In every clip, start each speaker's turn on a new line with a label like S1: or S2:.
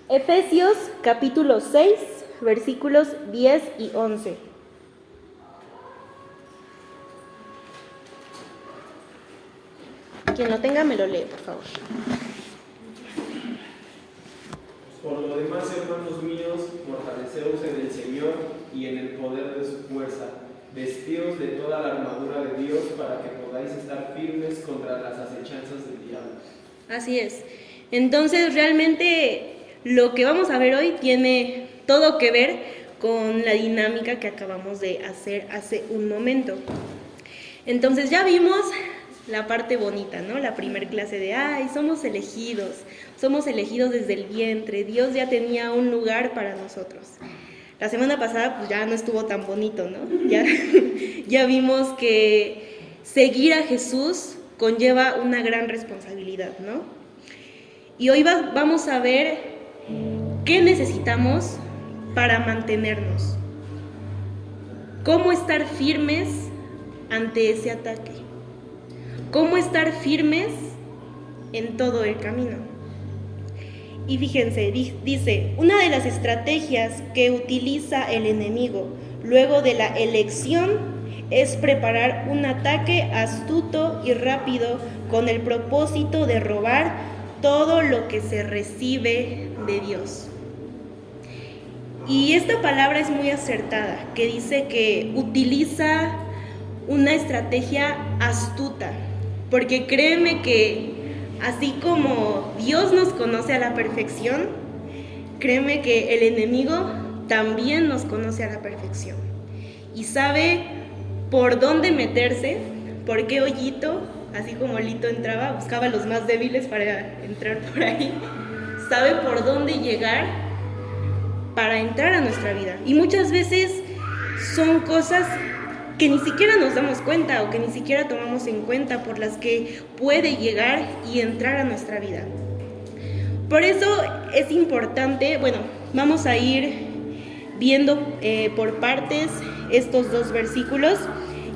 S1: Efesios capítulo 6, versículos 10 y 11. Quien lo tenga me lo lee, por favor.
S2: Por lo demás, hermanos míos, fortaleceos en el Señor y en el poder de su fuerza, vestidos de toda la armadura de Dios para que podáis estar firmes contra las acechanzas del diablo.
S1: Así es. Entonces, realmente lo que vamos a ver hoy tiene todo que ver con la dinámica que acabamos de hacer hace un momento. Entonces, ya vimos la parte bonita, ¿no? La primer clase de, somos elegidos desde el vientre, Dios ya tenía un lugar para nosotros. La semana pasada pues ya no estuvo tan bonito, ¿no? Ya vimos que seguir a Jesús conlleva una gran responsabilidad, ¿no? Y hoy vamos a ver qué necesitamos para mantenernos, cómo estar firmes ante ese ataque, cómo estar firmes en todo el camino. Y fíjense, dice, una de las estrategias que utiliza el enemigo luego de la elección es preparar un ataque astuto y rápido con el propósito de robar todo lo que se recibe de Dios. Y esta palabra es muy acertada, que dice que utiliza una estrategia astuta, porque créeme que así como Dios nos conoce a la perfección, créeme que el enemigo también nos conoce a la perfección y sabe por dónde meterse, por qué hoyito, así como Lito entraba, buscaba los más débiles para entrar por ahí, sabe por dónde llegar para entrar a nuestra vida. Y muchas veces son cosas que ni siquiera nos damos cuenta o que ni siquiera tomamos en cuenta por las que puede llegar y entrar a nuestra vida. Por eso es importante, vamos a ir viendo por partes estos dos versículos.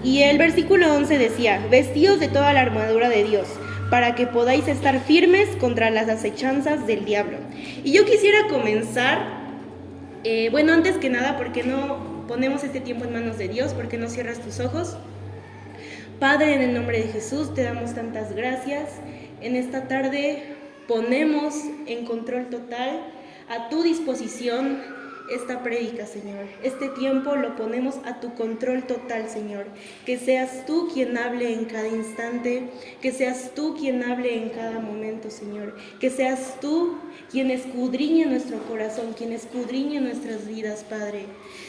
S1: Y el versículo 11 decía, vestidos de toda la armadura de Dios, para que podáis estar firmes contra las acechanzas del diablo. Y yo quisiera comenzar, antes que nada, ¿por qué no ponemos este tiempo en manos de Dios? ¿Por qué no cierras tus ojos? Padre, en el nombre de Jesús, te damos tantas gracias. En esta tarde ponemos en control total a tu disposición esta prédica, Señor. Este tiempo lo ponemos a tu control total, Señor. Que seas tú quien hable en cada instante, que seas tú quien hable en cada momento, Señor. Que seas tú quien escudriñe nuestro corazón, quien escudriñe nuestras vidas, Padre.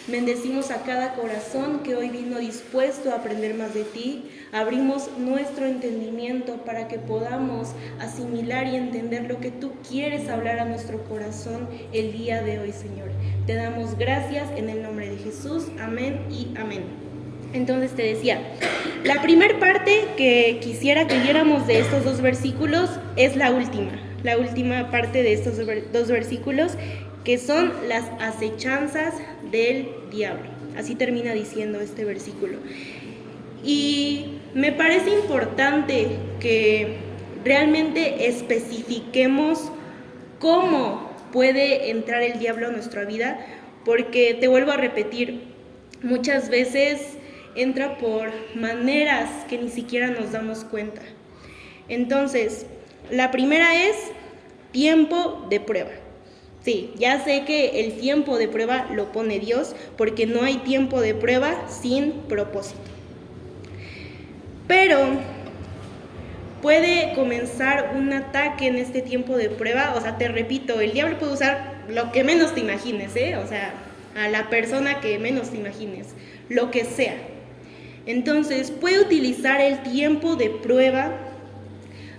S1: Bendecimos a cada corazón que hoy vino dispuesto a aprender más de ti. Abrimos nuestro entendimiento para que podamos asimilar y entender lo que tú quieres hablar a nuestro corazón el día de hoy, Señor. Te damos gracias en el nombre de Jesús. Amén y amén. Entonces te decía, la primera parte que quisiera que viéramos de estos dos versículos es la última parte de estos dos versículos, que son las acechanzas del diablo. Así termina diciendo este versículo. Y me parece importante que realmente especifiquemos cómo puede entrar el diablo a nuestra vida, porque te vuelvo a repetir, muchas veces entra por maneras que ni siquiera nos damos cuenta. Entonces, la primera es tiempo de prueba. Sí, ya sé que el tiempo de prueba lo pone Dios, porque no hay tiempo de prueba sin propósito. Pero puede comenzar un ataque en este tiempo de prueba. O sea, te repito, el diablo puede usar lo que menos te imagines, o sea, a la persona que menos te imagines, lo que sea. Entonces, puede utilizar el tiempo de prueba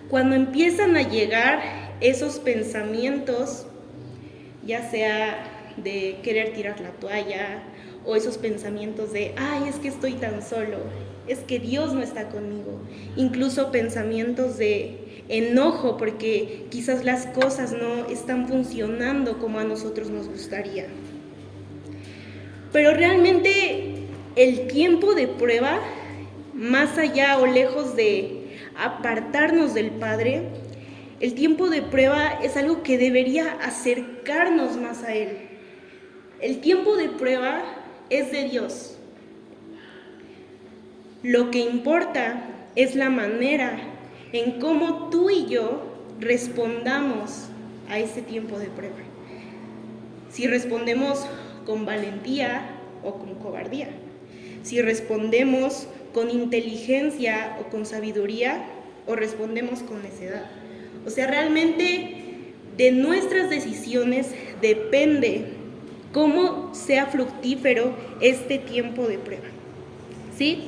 S1: cuando empiezan a llegar esos pensamientos, ya sea de querer tirar la toalla, o esos pensamientos de, es que estoy tan solo, es que Dios no está conmigo. Incluso pensamientos de enojo porque quizás las cosas no están funcionando como a nosotros nos gustaría. Pero realmente el tiempo de prueba, más allá o lejos de apartarnos del Padre, El tiempo de prueba es algo que debería acercarnos más a Él. El tiempo de prueba es de Dios. Lo que importa es la manera en cómo tú y yo respondamos a ese tiempo de prueba. Si respondemos con valentía o con cobardía. Si respondemos con inteligencia o con sabiduría, o respondemos con necedad. O sea, realmente de nuestras decisiones depende cómo sea fructífero este tiempo de prueba. ¿Sí?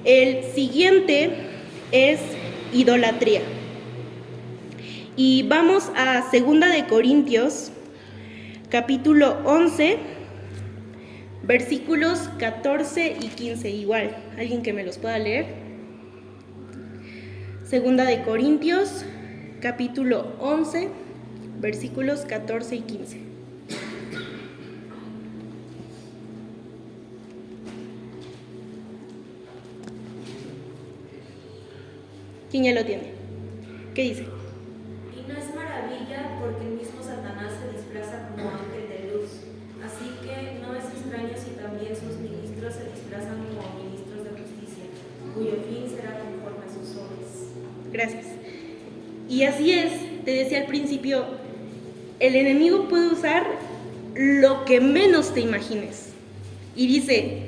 S1: El siguiente es idolatría. Y vamos a 2 de Corintios, capítulo 11, versículos 14 y 15. Igual, alguien que me los pueda leer. 2 de Corintios, capítulo 11, versículos 14 y 15. ¿Quién ya lo tiene? ¿Qué dice?
S3: Y no es maravilla porque el mismo Satanás se disfraza como ángel de luz. Así que no es extraño si también sus ministros se disfrazan como ministros de justicia, cuyo fin será conforme a sus obras.
S1: Gracias. Y así es, te decía al principio, el enemigo puede usar lo que menos te imagines. Y dice,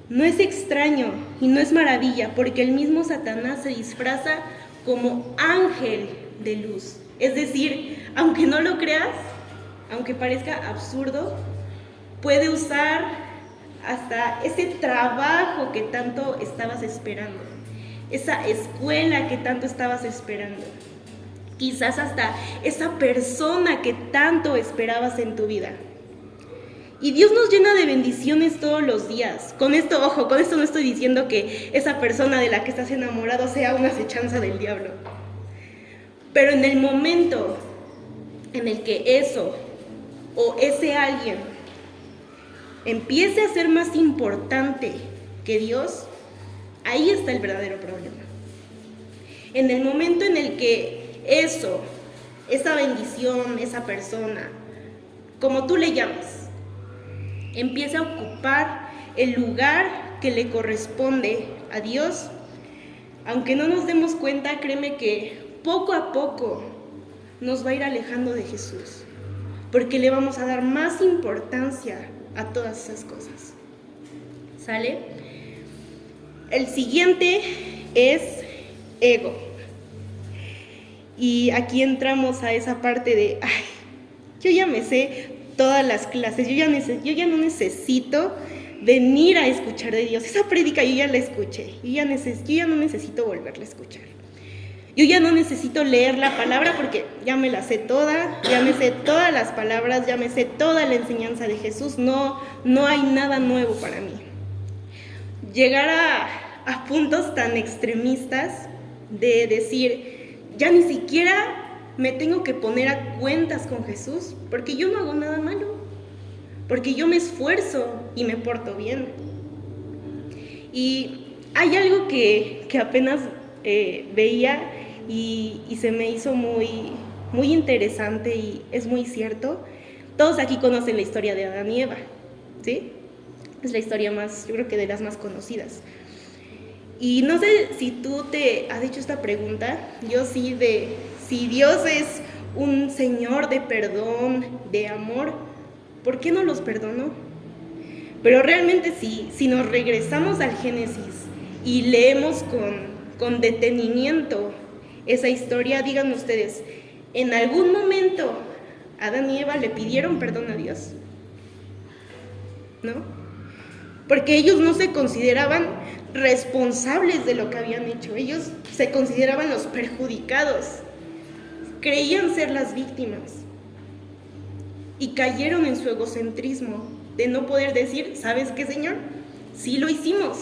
S1: no es extraño y no es maravilla, porque el mismo Satanás se disfraza como ángel de luz. Es decir, aunque no lo creas, aunque parezca absurdo, puede usar hasta ese trabajo que tanto estabas esperando, esa escuela que tanto estabas esperando, quizás hasta esa persona que tanto esperabas en tu vida. Y Dios nos llena de bendiciones todos los días. Con esto, ojo, con esto no estoy diciendo que esa persona de la que estás enamorado sea una acechanza del diablo. Pero en el momento en el que eso o ese alguien empiece a ser más importante que Dios, ahí está el verdadero problema. En el momento en el que eso, esa bendición, esa persona, como tú le llames, empieza a ocupar el lugar que le corresponde a Dios, aunque no nos demos cuenta, créeme que poco a poco nos va a ir alejando de Jesús, porque le vamos a dar más importancia a todas esas cosas. ¿Sale? El siguiente es ego. Y aquí entramos a esa parte de, yo ya me sé todas las clases, yo ya no necesito venir a escuchar de Dios. Esa prédica yo ya la escuché, yo ya no necesito volverla a escuchar. Yo ya no necesito leer la palabra porque ya me la sé toda, ya me sé todas las palabras, ya me sé toda la enseñanza de Jesús, no hay nada nuevo para mí. Llegar a puntos tan extremistas de decir, ya ni siquiera me tengo que poner a cuentas con Jesús, porque yo no hago nada malo, porque yo me esfuerzo y me porto bien. Y hay algo que apenas veía y se me hizo muy, muy interesante y es muy cierto. Todos aquí conocen la historia de Adán y Eva, ¿sí? Es la historia más, yo creo que de las más conocidas. Y no sé si tú te has hecho esta pregunta, yo sí, de si Dios es un Señor de perdón, de amor, ¿por qué no los perdonó? Pero realmente si nos regresamos al Génesis y leemos con detenimiento esa historia, digan ustedes, ¿en algún momento Adán y Eva le pidieron perdón a Dios? ¿No? Porque ellos no se consideraban responsables de lo que habían hecho, ellos se consideraban los perjudicados, creían ser las víctimas y cayeron en su egocentrismo de no poder decir, ¿sabes qué, Señor? Sí lo hicimos,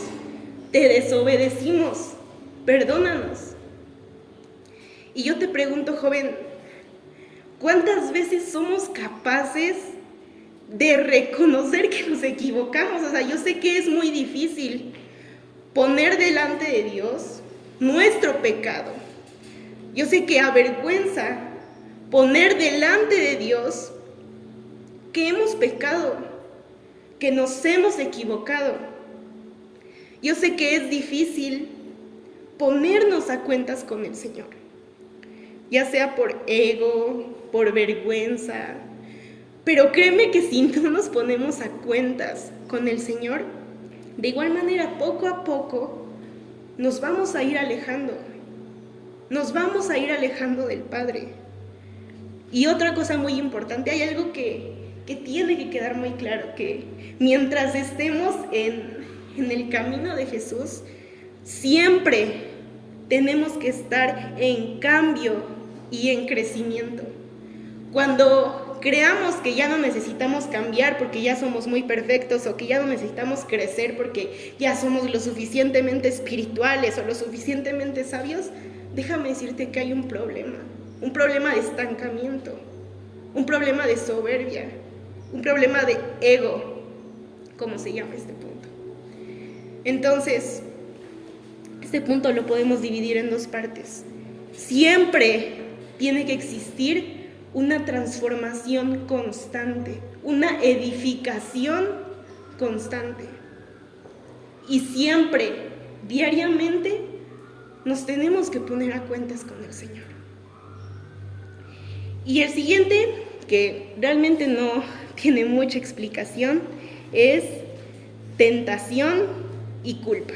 S1: te desobedecimos, perdónanos. Y yo te pregunto, joven, ¿cuántas veces somos capaces de reconocer que nos equivocamos? O sea, yo sé que es muy difícil poner delante de Dios nuestro pecado, Yo sé que avergüenza poner delante de Dios que hemos pecado, que nos hemos equivocado. Yo sé que es difícil ponernos a cuentas con el Señor, ya sea por ego, por vergüenza, pero créeme que si no nos ponemos a cuentas con el Señor, de igual manera, poco a poco, nos vamos a ir alejando del Padre. Y otra cosa muy importante, hay algo que tiene que quedar muy claro, que mientras estemos en el camino de Jesús, siempre tenemos que estar en cambio y en crecimiento. Cuando creamos que ya no necesitamos cambiar porque ya somos muy perfectos, o que ya no necesitamos crecer porque ya somos lo suficientemente espirituales o lo suficientemente sabios, déjame decirte que hay un problema de estancamiento, un problema de soberbia, un problema de ego, como se llama este punto. Entonces, este punto lo podemos dividir en dos partes. Siempre tiene que existir una transformación constante, una edificación constante. Y siempre, diariamente, nos tenemos que poner a cuentas con el Señor. Y el siguiente, que realmente no tiene mucha explicación, es tentación y culpa.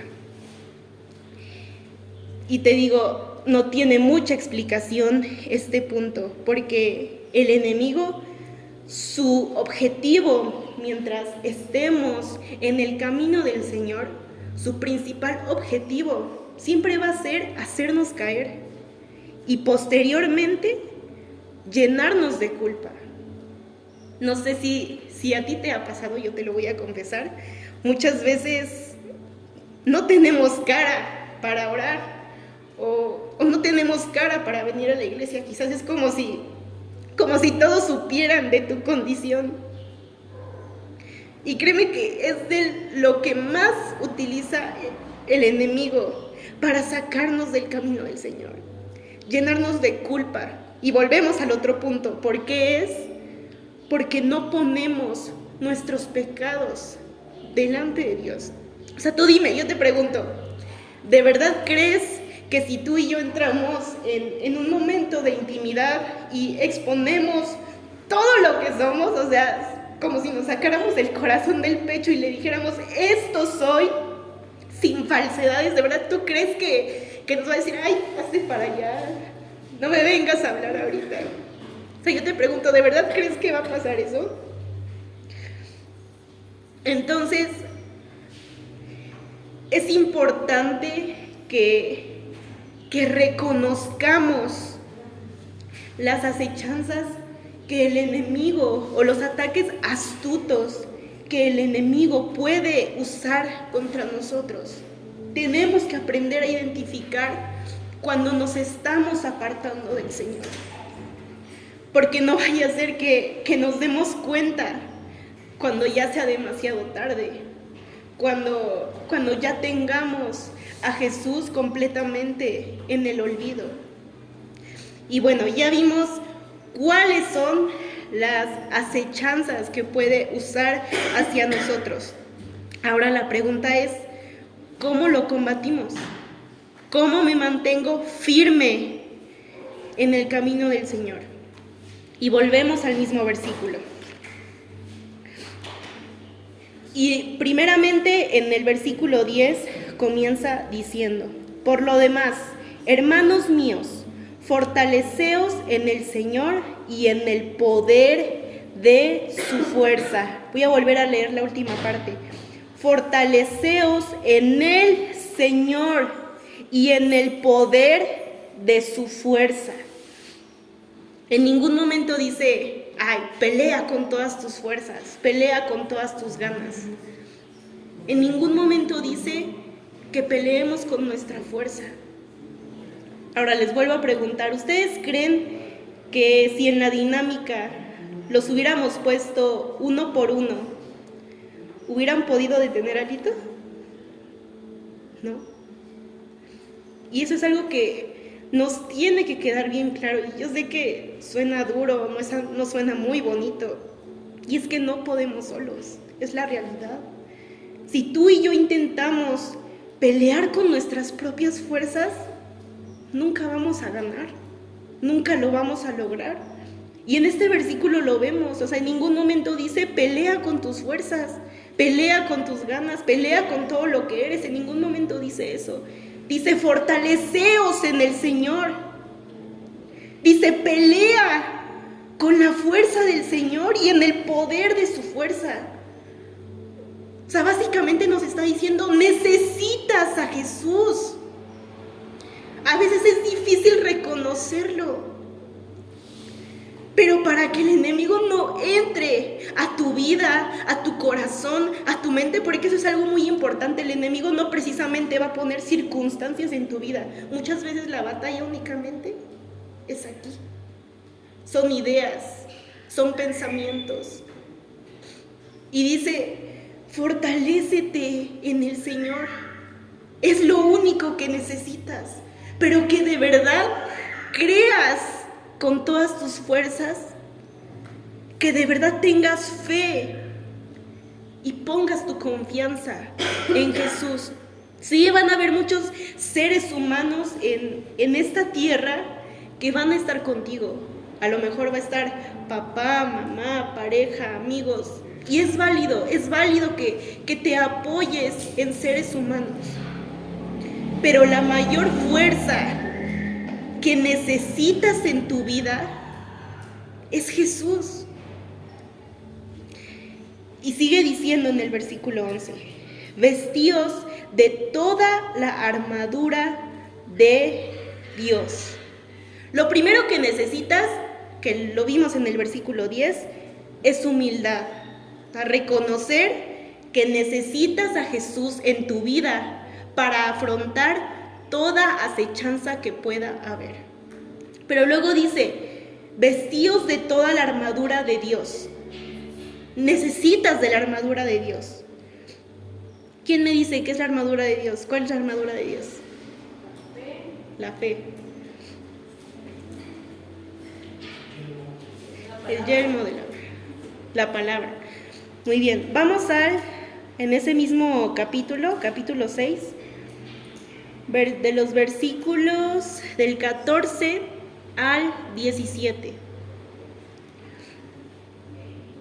S1: Y te digo, no tiene mucha explicación este punto, porque el enemigo, su objetivo mientras estemos en el camino del Señor, su principal objetivo siempre va a ser hacernos caer y posteriormente llenarnos de culpa. No sé si a ti te ha pasado, yo te lo voy a confesar, muchas veces no tenemos cara para orar o no tenemos cara para venir a la iglesia. Quizás es como si todos supieran de tu condición. Y créeme que es de lo que más utiliza el enemigo para sacarnos del camino del Señor, llenarnos de culpa. Y volvemos al otro punto, ¿por qué es? Porque no ponemos nuestros pecados delante de Dios. O sea, tú dime, yo te pregunto, ¿de verdad crees que si tú y yo entramos en un momento de intimidad y exponemos todo lo que somos, o sea, como si nos sacáramos el corazón del pecho y le dijéramos, esto soy, sin falsedades, ¿de verdad tú crees que nos va a decir, ay, hazte para allá, no me vengas a hablar ahorita? O sea, yo te pregunto, ¿de verdad crees que va a pasar eso? Entonces, es importante que reconozcamos las acechanzas que el enemigo, o los ataques astutos que el enemigo puede usar contra nosotros. Tenemos que aprender a identificar cuando nos estamos apartando del Señor, porque no vaya a ser que nos demos cuenta cuando ya sea demasiado tarde, cuando ya tengamos a Jesús completamente en el olvido. Y bueno, ya vimos cuáles son las acechanzas que puede usar hacia nosotros. Ahora la pregunta es, ¿cómo lo combatimos? ¿Cómo me mantengo firme en el camino del Señor? Y volvemos al mismo versículo. Y primeramente en el versículo 10 comienza diciendo, por lo demás, hermanos míos, fortaleceos en el Señor y en el poder de su fuerza. Voy a volver a leer la última parte. Fortaleceos en el Señor y en el poder de su fuerza. En ningún momento dice, ay, pelea con todas tus fuerzas, pelea con todas tus ganas. En ningún momento dice que peleemos con nuestra fuerza. Ahora les vuelvo a preguntar, ¿ustedes creen que si en la dinámica los hubiéramos puesto uno por uno, hubieran podido detener a Lito? ¿No? Y eso es algo que nos tiene que quedar bien claro. Y yo sé que suena duro, no suena muy bonito. Y es que no podemos solos, es la realidad. Si tú y yo intentamos pelear con nuestras propias fuerzas, nunca vamos a ganar, nunca lo vamos a lograr. Y en este versículo lo vemos, o sea, en ningún momento dice pelea con tus fuerzas, pelea con tus ganas, pelea con todo lo que eres, en ningún momento dice eso. Dice fortaleceos en el Señor, dice pelea con la fuerza del Señor y en el poder de su fuerza. O sea, básicamente nos está diciendo, necesitas a Jesús. A veces es difícil reconocerlo, pero para que el enemigo no entre a tu vida, a tu corazón, a tu mente, porque eso es algo muy importante, el enemigo no precisamente va a poner circunstancias en tu vida. Muchas veces la batalla únicamente es aquí. Son ideas, son pensamientos. Y dice, fortalécete en el Señor. Es lo único que necesitas, pero que de verdad creas con todas tus fuerzas, que de verdad tengas fe y pongas tu confianza en Jesús. Sí, van a haber muchos seres humanos en esta tierra que van a estar contigo. A lo mejor va a estar papá, mamá, pareja, amigos. Y es válido que te apoyes en seres humanos. Pero la mayor fuerza que necesitas en tu vida es Jesús. Y sigue diciendo en el versículo 11, vestíos de toda la armadura de Dios. Lo primero que necesitas, que lo vimos en el versículo 10, es humildad. A reconocer que necesitas a Jesús en tu vida para afrontar toda acechanza que pueda haber. Pero luego dice, vestíos de toda la armadura de Dios. Necesitas de la armadura de Dios. ¿Quién me dice qué es la armadura de Dios? ¿Cuál es la armadura de Dios? La fe. El yelmo de la palabra. Muy bien, vamos en ese mismo capítulo 6, de los versículos del 14 al 17.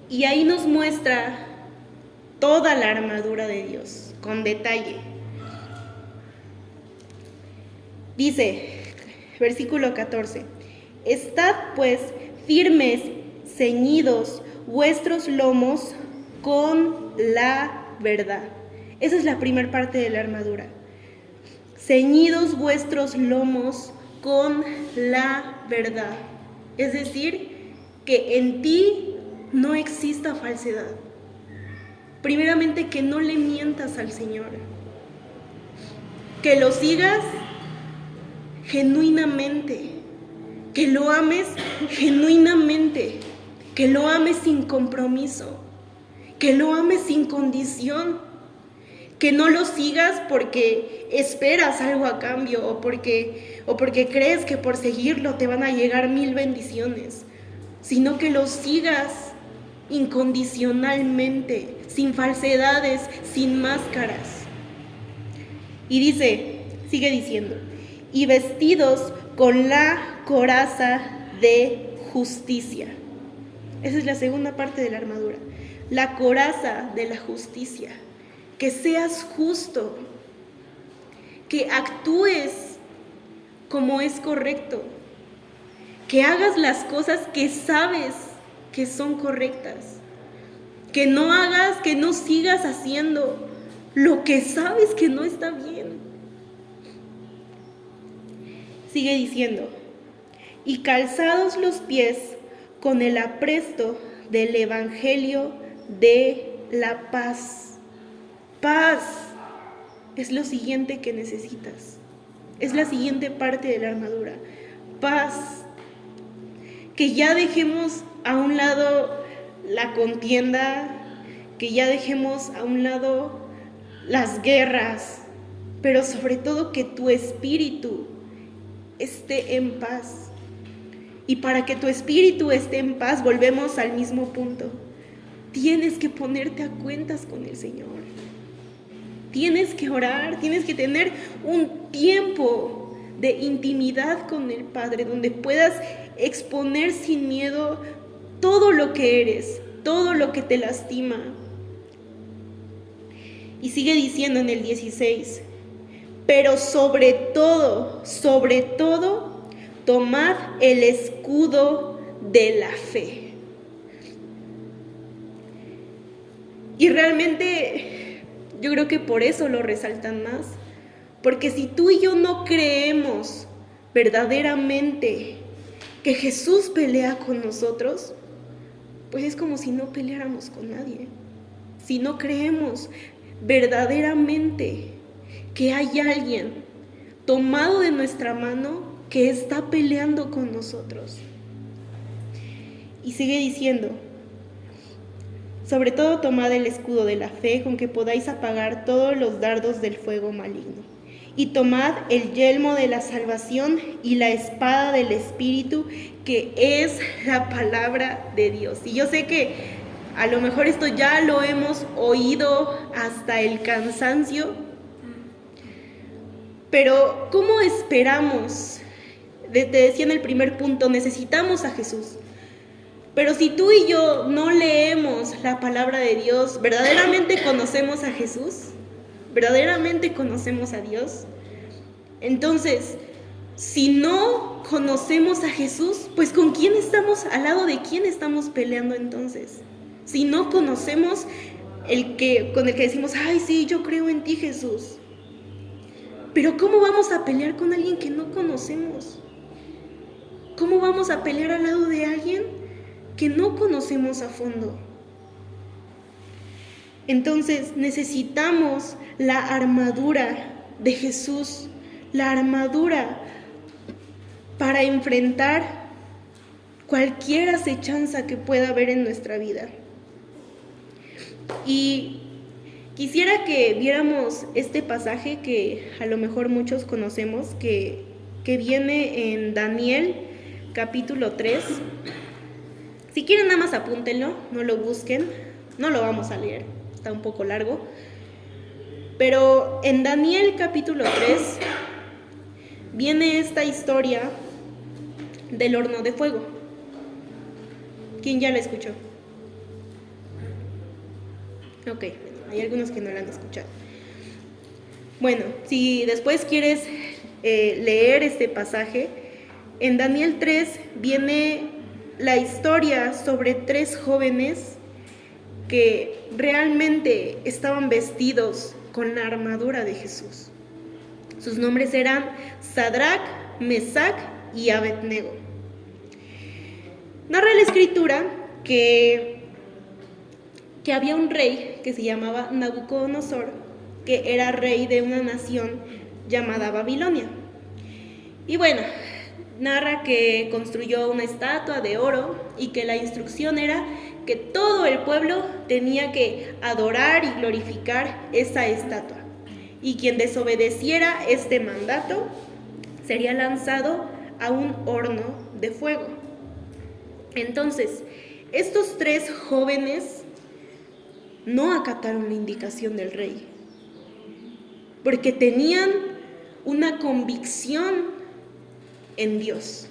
S1: Y ahí nos muestra toda la armadura de Dios, con detalle. Dice, versículo 14, estad pues firmes, ceñidos vuestros lomos con la verdad. Esa es la primera parte de la armadura. Ceñidos vuestros lomos con la verdad. Es decir, que en ti no exista falsedad. Primeramente, que no le mientas al Señor. Que lo sigas genuinamente. Que lo ames genuinamente. Que lo ames sin compromiso. Que lo ames sin condición. Que no lo sigas porque esperas algo a cambio o porque crees que por seguirlo te van a llegar 1000 bendiciones, sino que lo sigas incondicionalmente, sin falsedades, sin máscaras. Y sigue diciendo, y vestidos con la coraza de justicia. Esa es la segunda parte de la armadura, la coraza de la justicia. Que seas justo, que actúes como es correcto, que hagas las cosas que sabes que son correctas, que no sigas haciendo lo que sabes que no está bien. Sigue diciendo, y calzados los pies con el apresto del evangelio de la paz. Paz es lo siguiente que necesitas. Es la siguiente parte de la armadura. Paz. Que ya dejemos a un lado la contienda, que ya dejemos a un lado las guerras, pero sobre todo que tu espíritu esté en paz. Y para que tu espíritu esté en paz, volvemos al mismo punto. Tienes que ponerte a cuentas con el Señor. Tienes que orar, tienes que tener un tiempo de intimidad con el Padre, donde puedas exponer sin miedo todo lo que eres, todo lo que te lastima. Y sigue diciendo en el 16, pero sobre todo, tomad el escudo de la fe. Y realmente yo creo que por eso lo resaltan más, porque si tú y yo no creemos verdaderamente que Jesús pelea con nosotros, pues es como si no peleáramos con nadie. Si no creemos verdaderamente que hay alguien tomado de nuestra mano que está peleando con nosotros. Y sigue diciendo, sobre todo tomad el escudo de la fe con que podáis apagar todos los dardos del fuego maligno. Y tomad el yelmo de la salvación y la espada del Espíritu, que es la palabra de Dios. Y yo sé que a lo mejor esto ya lo hemos oído hasta el cansancio, pero ¿cómo esperamos? Te decía en el primer punto, necesitamos a Jesús. Pero si tú y yo no leemos la palabra de Dios, ¿verdaderamente conocemos a Jesús? ¿Verdaderamente conocemos a Dios? Entonces, si no conocemos a Jesús, pues ¿con quién estamos? ¿Al lado de quién estamos peleando entonces? Si no conocemos con el que decimos, ay, sí, yo creo en ti, Jesús. Pero ¿cómo vamos a pelear con alguien que no conocemos? ¿Cómo vamos a pelear al lado de alguien que no conocemos a fondo? Entonces necesitamos la armadura de Jesús, la armadura para enfrentar cualquier acechanza que pueda haber en nuestra vida. Y quisiera que viéramos este pasaje que a lo mejor muchos conocemos, que viene en Daniel capítulo 3. Si quieren nada más apúntenlo, no lo busquen, no lo vamos a leer, está un poco largo. Pero en Daniel capítulo 3 viene esta historia del horno de fuego. ¿Quién ya la escuchó? Ok, hay algunos que no la han escuchado. Bueno, si después quieres leer este pasaje, en Daniel 3 viene la historia sobre 3 jóvenes que realmente estaban vestidos con la armadura de Jesús. Sus nombres eran Sadrac, Mesac y Abednego. Narra la escritura que había un rey que se llamaba Nabucodonosor, que era rey de una nación llamada Babilonia. Y bueno, narra que construyó una estatua de oro y que la instrucción era que todo el pueblo tenía que adorar y glorificar esa estatua. Y quien desobedeciera este mandato sería lanzado a un horno de fuego. Entonces, estos 3 jóvenes no acataron la indicación del rey, porque tenían una convicción en Dios.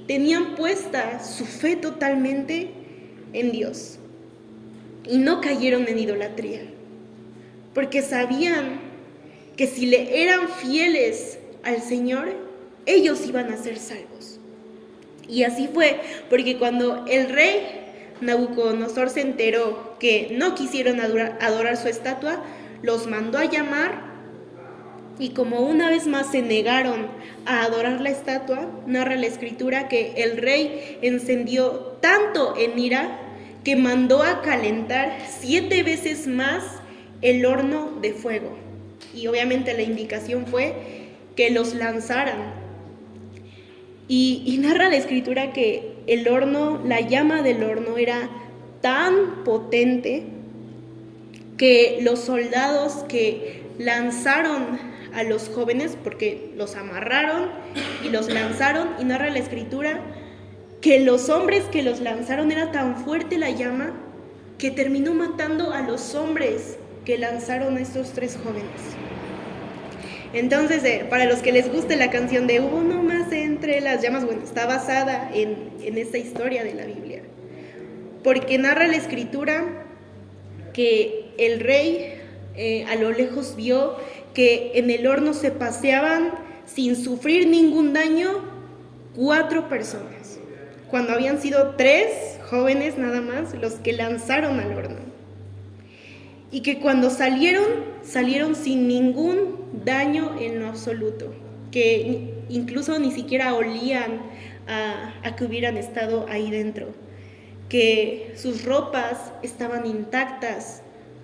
S1: Tenían puesta su fe totalmente en Dios y no cayeron en idolatría, porque sabían que si le eran fieles al Señor, ellos iban a ser salvos. Y así fue, porque cuando el rey Nabucodonosor se enteró que no quisieron adorar su estatua, los mandó a llamar, y como una vez más se negaron a adorar la estatua, narra la escritura que el rey encendió tanto en ira que mandó a calentar 7 veces más el horno de fuego. Y obviamente la indicación fue que los lanzaran. Y narra la escritura que el horno, la llama del horno era tan potente que los soldados que lanzaron a los jóvenes, porque los amarraron y los lanzaron, y narra la escritura que los hombres que los lanzaron era tan fuerte la llama que terminó matando a los hombres que lanzaron a estos 3 jóvenes. Entonces, para los que les guste la canción de Hubo uno más entre las llamas, bueno, está basada en esta historia de la Biblia, porque narra la escritura que el rey a lo lejos vio que en el horno se paseaban sin sufrir ningún daño 4 personas, cuando habían sido 3 jóvenes nada más los que lanzaron al horno, y que cuando salieron sin ningún daño en lo absoluto, que incluso ni siquiera olían a que hubieran estado ahí dentro, que sus ropas estaban intactas,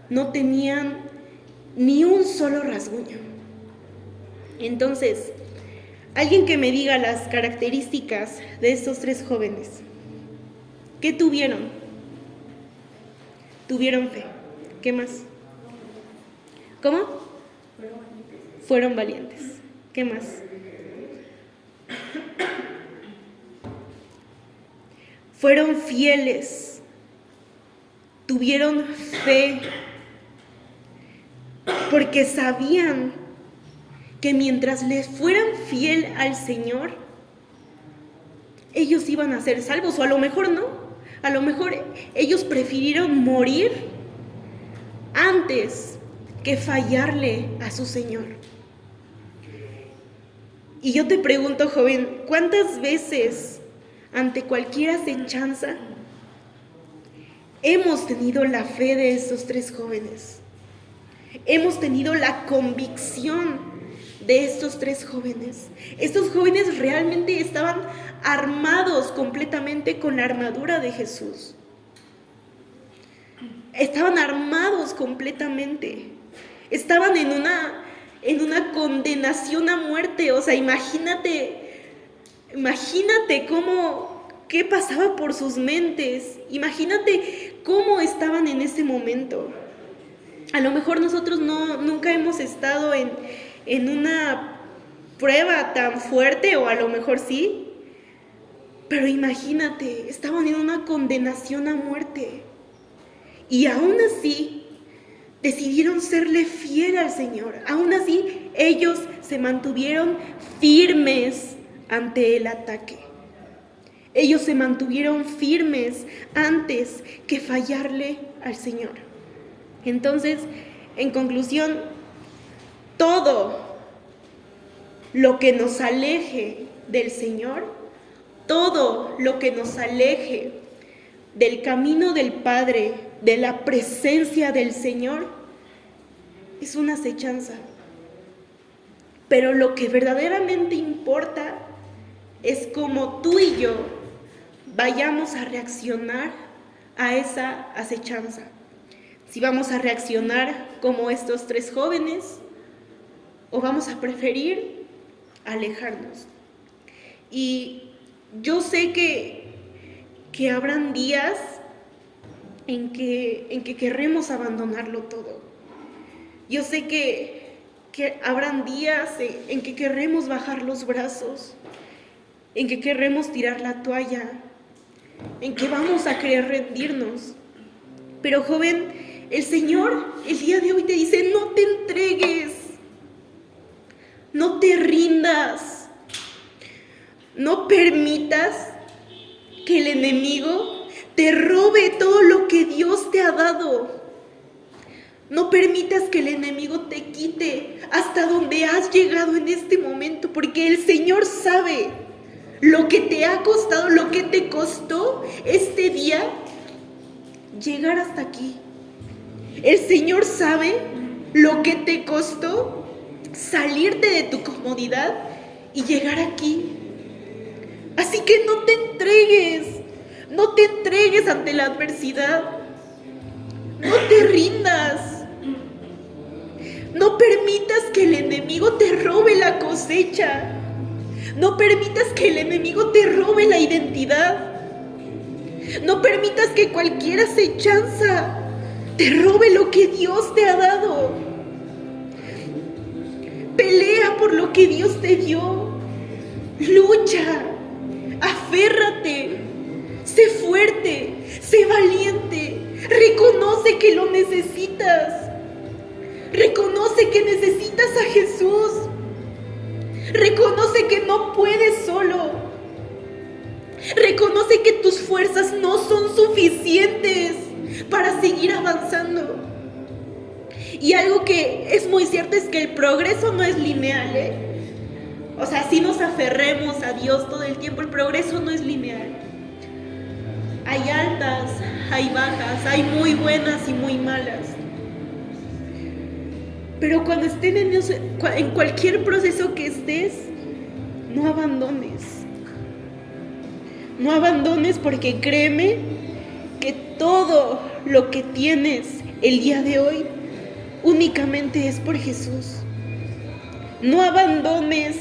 S1: no tenían ni un solo rasguño. Entonces, alguien que me diga las características de estos 3 jóvenes. ¿Qué tuvieron? Tuvieron fe. ¿Qué más? ¿Cómo? Fueron valientes. ¿Qué más? Fueron fieles. Tuvieron fe. Porque sabían que mientras les fueran fiel al Señor, ellos iban a ser salvos, o a lo mejor no. A lo mejor ellos prefirieron morir antes que fallarle a su Señor. Y yo te pregunto, joven, ¿cuántas veces ante cualquier acechanza hemos tenido la fe de estos 3 jóvenes? Hemos tenido la convicción de estos 3 jóvenes. Estos jóvenes realmente estaban armados completamente con la armadura de Jesús. Estaban armados completamente. Estaban en una condenación a muerte. O sea, imagínate qué pasaba por sus mentes. Imagínate cómo estaban en ese momento. A lo mejor nosotros nunca hemos estado en una prueba tan fuerte, o a lo mejor sí, pero imagínate, estaban en una condenación a muerte, y aún así decidieron serle fiel al Señor. Aún así ellos se mantuvieron firmes ante el ataque. Ellos se mantuvieron firmes antes que fallarle al Señor. Entonces, en conclusión, todo lo que nos aleje del Señor, todo lo que nos aleje del camino del Padre, de la presencia del Señor, es una acechanza. Pero lo que verdaderamente importa es cómo tú y yo vayamos a reaccionar a esa acechanza. Si vamos a reaccionar como estos 3 jóvenes, o vamos a preferir alejarnos. Y yo sé que habrán días en que querremos abandonarlo todo. Yo sé que habrán días en que querremos bajar los brazos, en que querremos tirar la toalla, en que vamos a querer rendirnos. Pero joven, el Señor el día de hoy te dice: no te entregues, no te rindas, no permitas que el enemigo te robe todo lo que Dios te ha dado. No permitas que el enemigo te quite hasta donde has llegado en este momento, porque el Señor sabe lo que te ha costado, lo que te costó este día llegar hasta aquí. El Señor sabe lo que te costó salirte de tu comodidad y llegar aquí. Así que no te entregues ante la adversidad. No te rindas. No permitas que el enemigo te robe la cosecha. No permitas que el enemigo te robe la identidad. No permitas que cualquier acechanza te robe lo que Dios te ha dado. Pelea por lo que Dios te dio. lucha, aférrate, sé fuerte, sé valiente, reconoce que lo necesitas, reconoce que necesitas a Jesús, reconoce que no puedes solo, reconoce que tus fuerzas no son suficientes para seguir avanzando. Y algo que es muy cierto es que el progreso no es lineal, O sea, si nos aferremos a Dios todo el tiempo, el progreso no es lineal. Hay altas, hay bajas, hay muy buenas y muy malas. Pero cuando estén en cualquier proceso que estés, no abandones. No abandones, porque créeme que todo lo que tienes el día de hoy únicamente es por Jesús. No abandones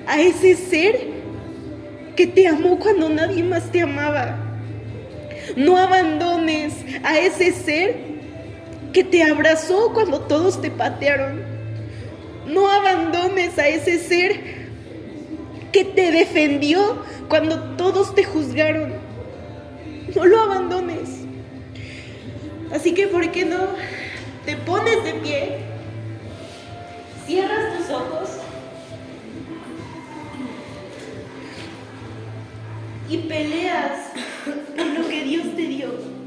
S1: a ese ser que te amó cuando nadie más te amaba. No abandones a ese ser que te abrazó cuando todos te patearon. No abandones a ese ser que te defendió cuando todos te juzgaron. No lo abandones. Así que, ¿por qué no te pones de pie? Cierras tus ojos y peleas por lo que Dios te dio.